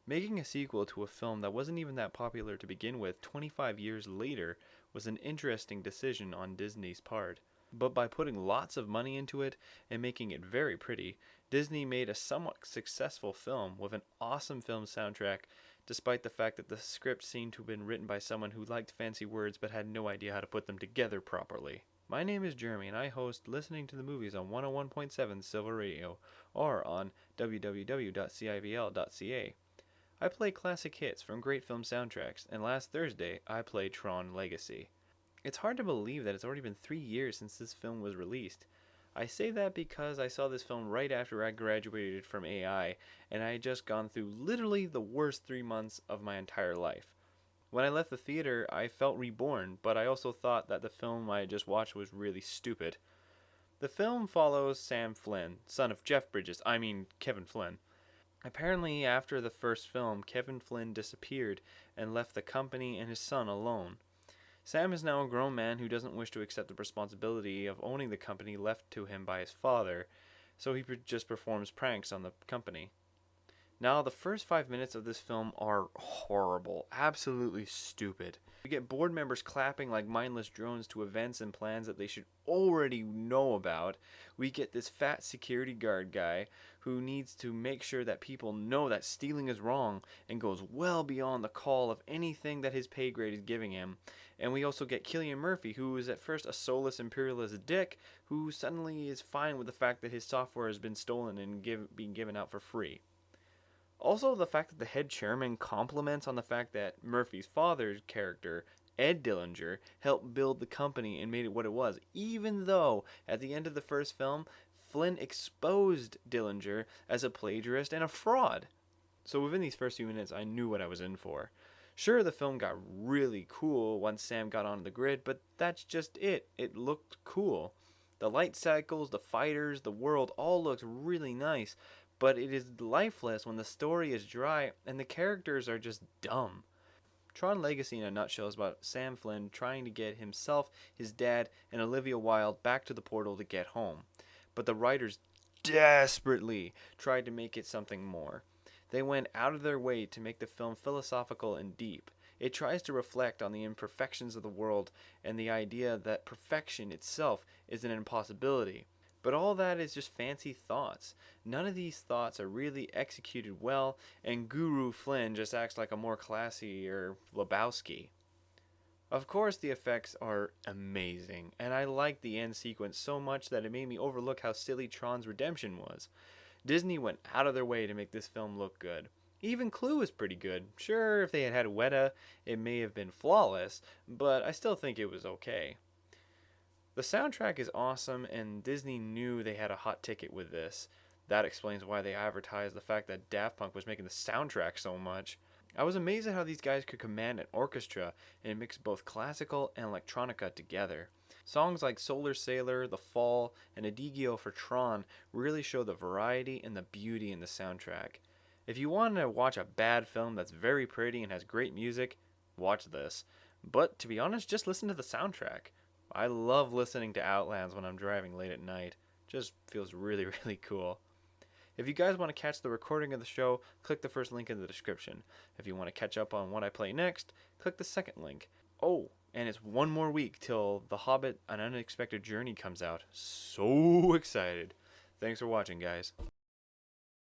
Making a sequel to a film that wasn't even that popular to begin with 25 years later was an interesting decision on Disney's part. But by putting lots of money into it and making it very pretty, Disney made a somewhat successful film with an awesome film soundtrack, despite the fact that the script seemed to have been written by someone who liked fancy words but had no idea how to put them together properly. My name is Jeremy and I host Listening to the Movies on 101.7 Silver Radio or on www.civl.ca. I play classic hits from great film soundtracks, and last Thursday I played Tron Legacy. It's hard to believe that it's already been 3 years since this film was released. I say that because I saw this film right after I graduated from AI, and I had just gone through literally the worst 3 months of my entire life. When I left the theater, I felt reborn, but I also thought that the film I had just watched was really stupid. The film follows Sam Flynn, son of Jeff Bridges, Kevin Flynn. Apparently, after the first film, Kevin Flynn disappeared and left the company and his son alone. Sam is now a grown man who doesn't wish to accept the responsibility of owning the company left to him by his father, so he just performs pranks on the company. Now, the first 5 minutes of this film are horrible, absolutely stupid. We get board members clapping like mindless drones to events and plans that they should already know about. We get this fat security guard guy who needs to make sure that people know that stealing is wrong and goes well beyond the call of anything that his pay grade is giving him. And we also get Cillian Murphy, who is at first a soulless imperialist dick, who suddenly is fine with the fact that his software has been stolen and being given out for free. Also, the fact that the head chairman compliments on the fact that Murphy's father's character, Ed Dillinger, helped build the company and made it what it was, even though, at the end of the first film, Flynn exposed Dillinger as a plagiarist and a fraud. So within these first few minutes, I knew what I was in for. Sure, the film got really cool once Sam got onto the grid, but that's just it. It looked cool. The light cycles, the fighters, the world all looks really nice, but it is lifeless when the story is dry and the characters are just dumb. Tron Legacy in a nutshell is about Sam Flynn trying to get himself, his dad, and Olivia Wilde back to the portal to get home. But the writers desperately tried to make it something more. They went out of their way to make the film philosophical and deep. It tries to reflect on the imperfections of the world and the idea that perfection itself is an impossibility. But all that is just fancy thoughts. None of these thoughts are really executed well, and Guru Flynn just acts like a more classier Lebowski. Of course, the effects are amazing, and I like the end sequence so much that it made me overlook how silly Tron's redemption was. Disney went out of their way to make this film look good. Even Clue is pretty good. Sure, if they had had Weta, it may have been flawless, but I still think it was okay. The soundtrack is awesome, and Disney knew they had a hot ticket with this. That explains why they advertised the fact that Daft Punk was making the soundtrack so much. I was amazed at how these guys could command an orchestra and mix both classical and electronica together. Songs like Solar Sailor, The Fall, and Adagio for Tron really show the variety and the beauty in the soundtrack. If you want to watch a bad film that's very pretty and has great music, watch this. But to be honest, just listen to the soundtrack. I love listening to Outlands when I'm driving late at night. Just feels really, really cool. If you guys want to catch the recording of the show, click the first link in the description. If you want to catch up on what I play next, click the second link. Oh, and it's one more week till The Hobbit: An Unexpected Journey comes out. So excited. Thanks for watching, guys.